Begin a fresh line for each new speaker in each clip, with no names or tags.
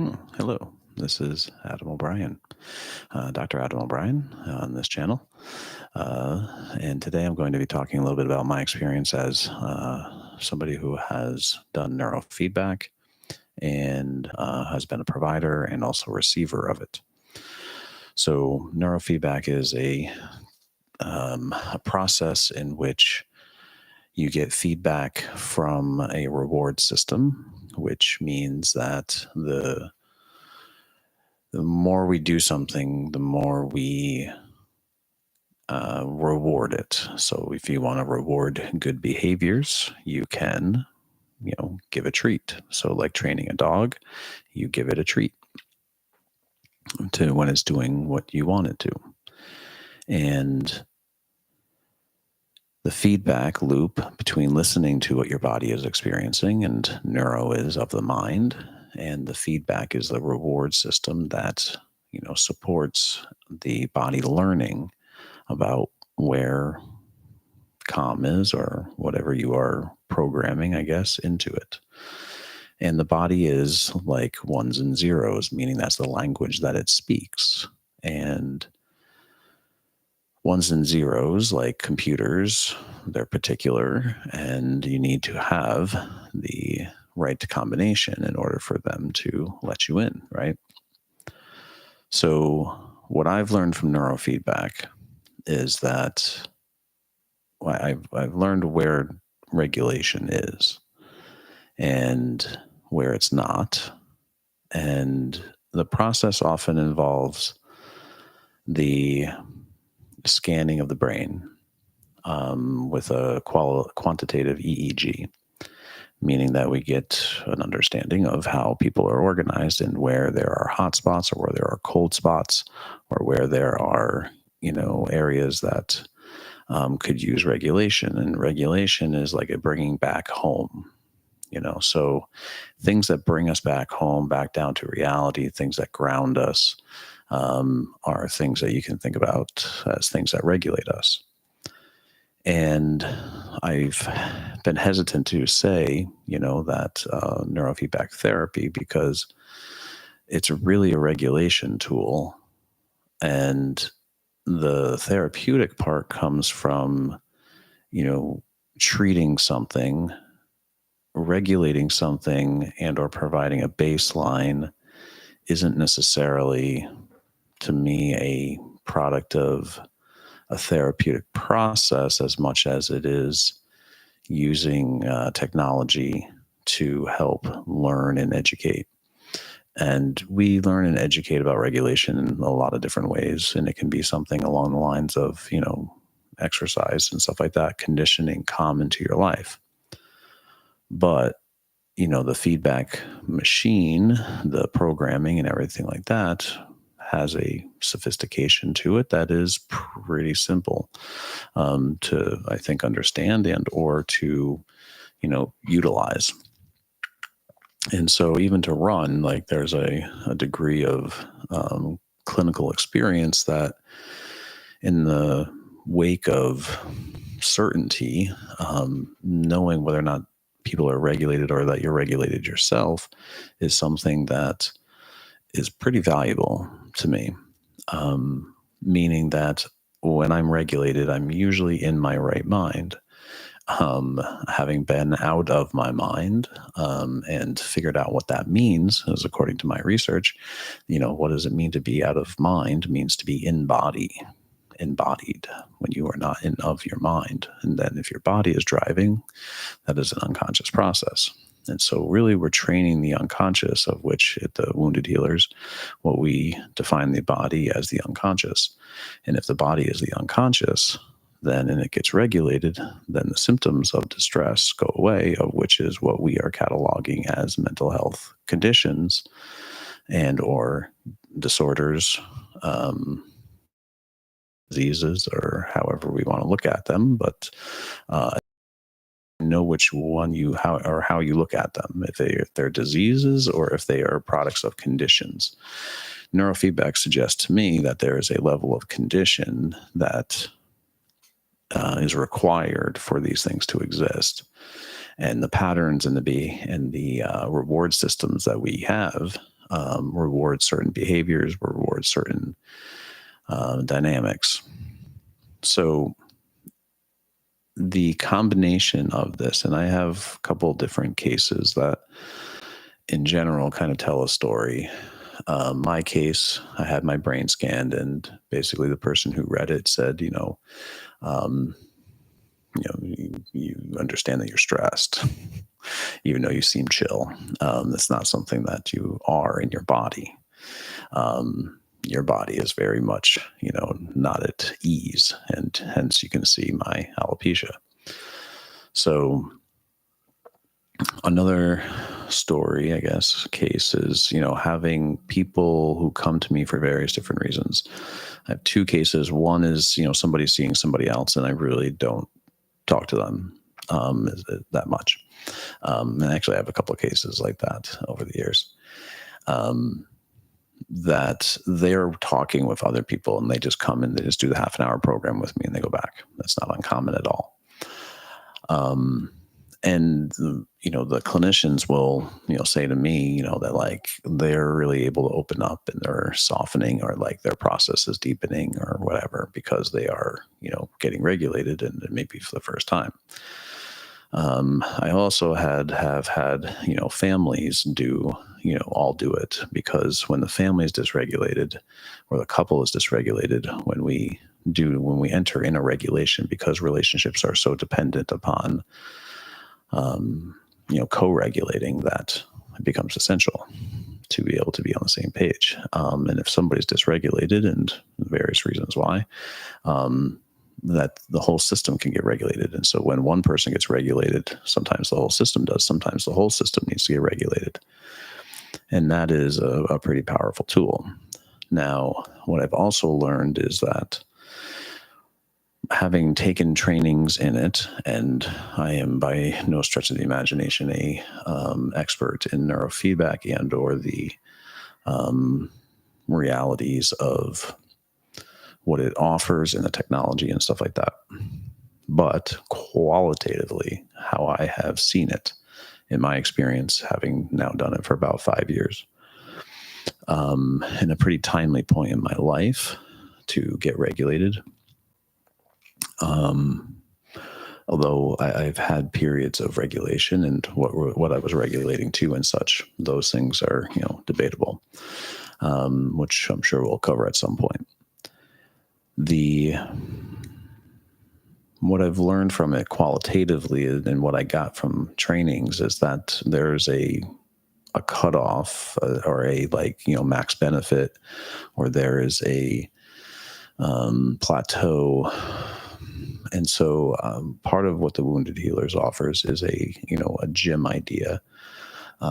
Hello, this is Adam O'Brien, Dr. Adam O'Brien on this channel. And today I'm going to be talking a little bit about my experience as somebody who has done neurofeedback and has been a provider and also receiver of it. So, neurofeedback is a process in which you get feedback from a reward system, which means that the more we do something, the more we reward it. So if you want to reward good behaviors, you can, give a treat. So like training a dog, you give it a treat to when it's doing what you want it to. And the feedback loop between listening to what your body is experiencing, and neuro is of the mind, and the feedback is the reward system that supports the body learning about where calm is, or whatever you are programming, I guess, into it. And the body is like ones and zeros, meaning that's the language that it speaks. And ones and zeros, like computers, they're particular, and you need to have the right combination in order for them to let you in, right? So what I've learned from neurofeedback is that I've learned where regulation is and where it's not. And the process often involves the scanning of the brain with a quantitative EEG, meaning that we get an understanding of how people are organized and where there are hot spots or where there are cold spots or where there are, areas that could use regulation. And regulation is like a bringing back home. So things that bring us back home, back down to reality, things that ground us, are things that you can think about as things that regulate us. And I've been hesitant to say, that neurofeedback therapy, because it's really a regulation tool. And the therapeutic part comes from, treating something, regulating something, and or providing a baseline isn't necessarily, to me, a product of a therapeutic process as much as it is using technology to help learn and educate. And we learn and educate about regulation in a lot of different ways. And it can be something along the lines of, exercise and stuff like that, conditioning calm into your life. But, the feedback machine, the programming and everything like that has a sophistication to it that is pretty simple to, I think, understand and or to, utilize. And so even to run, like there's a degree of clinical experience that in the wake of certainty, knowing whether or not people are regulated or that you're regulated yourself is something that is pretty valuable to me. Meaning that when I'm regulated, I'm usually in my right mind. Having been out of my mind and figured out what that means, as according to my research, what does it mean to be out of mind? It means to be embodied when you are not in of your mind. And then if your body is driving, that is an unconscious process. And so really we're training the unconscious, of which at the Wounded Healers, what we define the body as the unconscious. And if the body is the unconscious, then and it gets regulated, then the symptoms of distress go away, of which is what we are cataloging as mental health conditions and or disorders, diseases, or however we want to look at them. But know which one how you look at them, if they're diseases or if they are products of conditions. Neurofeedback suggests to me that there is a level of condition that is required for these things to exist, and the patterns and the reward systems that we have reward certain behaviors, reward certain dynamics. So the combination of this, and I have a couple different cases that in general kind of tell a story. My case, I had my brain scanned, and basically the person who read it said, um, you understand that you're stressed, even though you seem chill. That's not something that you are in your body. Your body is very much, not at ease, and hence you can see my alopecia. So another story, I guess, case is, having people who come to me for various different reasons. I have two cases. One is, somebody seeing somebody else, and I really don't talk to them that much. And actually, I have a couple of cases like that over the years. That they're talking with other people, and they just come and they just do the half an hour program with me and they go back. That's not uncommon at all. And the clinicians will, say to me, that like they're really able to open up and they're softening, or like their process is deepening or whatever, because they are, getting regulated, and maybe for the first time. I also have had, families all do it, because when the family is dysregulated or the couple is dysregulated, when we enter in a regulation, because relationships are so dependent upon, co-regulating, that it becomes essential to be able to be on the same page. And if somebody's dysregulated, and various reasons why, that the whole system can get regulated. And so when one person gets regulated, sometimes the whole system does. Sometimes the whole system needs to get regulated. And that is a pretty powerful tool. Now, what I've also learned is that, having taken trainings in it, and I am by no stretch of the imagination a expert in neurofeedback and or the realities of what it offers and the technology and stuff like that. But qualitatively, how I have seen it in my experience, having now done it for about 5 years, in a pretty timely point in my life to get regulated. Although I've had periods of regulation, and what I was regulating to and such, those things are, debatable, which I'm sure we'll cover at some point. What I've learned from it qualitatively, and what I got from trainings, is that there's a cutoff, or a max benefit, or there is a plateau. And so part of what the Wounded Healers offers is a gym idea.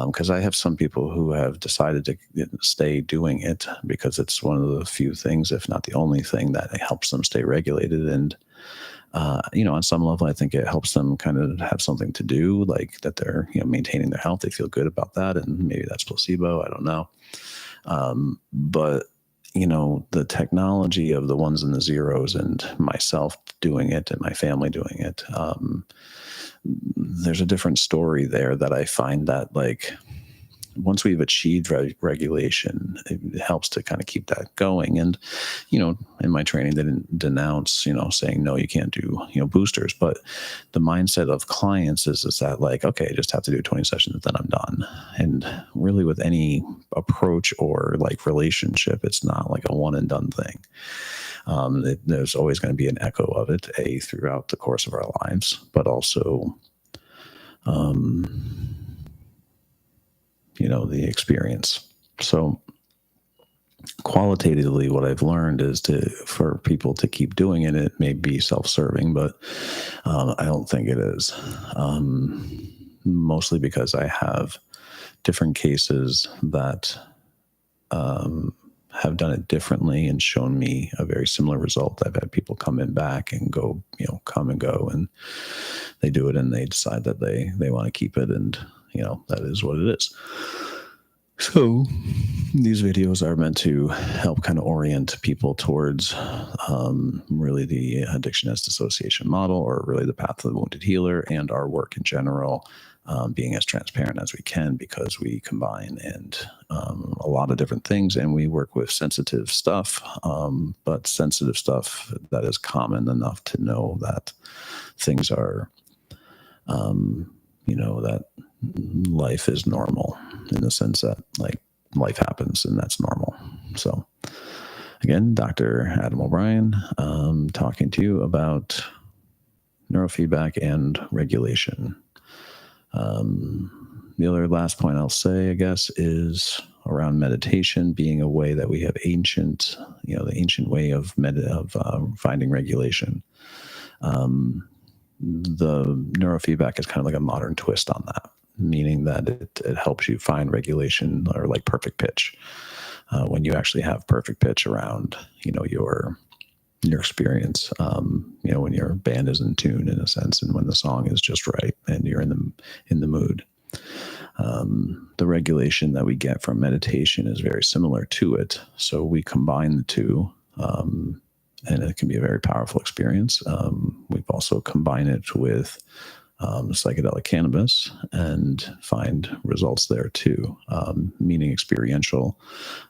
Because I have some people who have decided to stay doing it because it's one of the few things, if not the only thing, that helps them stay regulated. And, on some level, I think it helps them kind of have something to do, like that they're, maintaining their health. They feel good about that. And maybe that's placebo. I don't know. But the technology of the ones and the zeros, and myself doing it and my family doing it, there's a different story there that I find that, like, once we've achieved regulation, it helps to kind of keep that going. And, in my training, they didn't denounce, saying, no, you can't do, boosters. But the mindset of clients is that, like, okay, I just have to do 20 sessions and then I'm done. And really, with any approach or like relationship, it's not like a one and done thing. There's always going to be an echo of it, throughout the course of our lives, but also, the experience. So qualitatively, what I've learned is for people to keep doing it. It may be self-serving, but I don't think it is. Mostly because I have different cases that have done it differently and shown me a very similar result. I've had people come in back and go, come and go, and they do it and they decide that they want to keep it, and that is what it is. So these videos are meant to help kind of orient people towards really the addiction as dissociation model, or really the path of the wounded healer, and our work in general, being as transparent as we can, because we combine a lot of different things, and we work with sensitive stuff, but sensitive stuff that is common enough to know that things are, that life is normal, in the sense that like life happens and that's normal. So again, Dr. Adam O'Brien, talking to you about neurofeedback and regulation. The other last point I'll say, I guess, is around meditation being a way that we have the ancient way of finding regulation. The neurofeedback is kind of like a modern twist on that, meaning that it helps you find regulation, or like perfect pitch, when you actually have perfect pitch around, your experience, when your band is in tune, in a sense, and when the song is just right and you're in the mood. The regulation that we get from meditation is very similar to it. So we combine the two, and it can be a very powerful experience. We've also combined it with psychedelic cannabis and find results there too, meaning experiential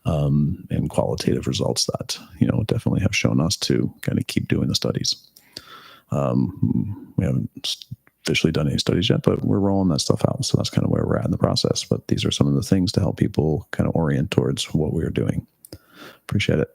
and qualitative results that, definitely have shown us to kind of keep doing the studies. We haven't officially done any studies yet, but we're rolling that stuff out. So that's kind of where we're at in the process. But these are some of the things to help people kind of orient towards what we're doing. Appreciate it.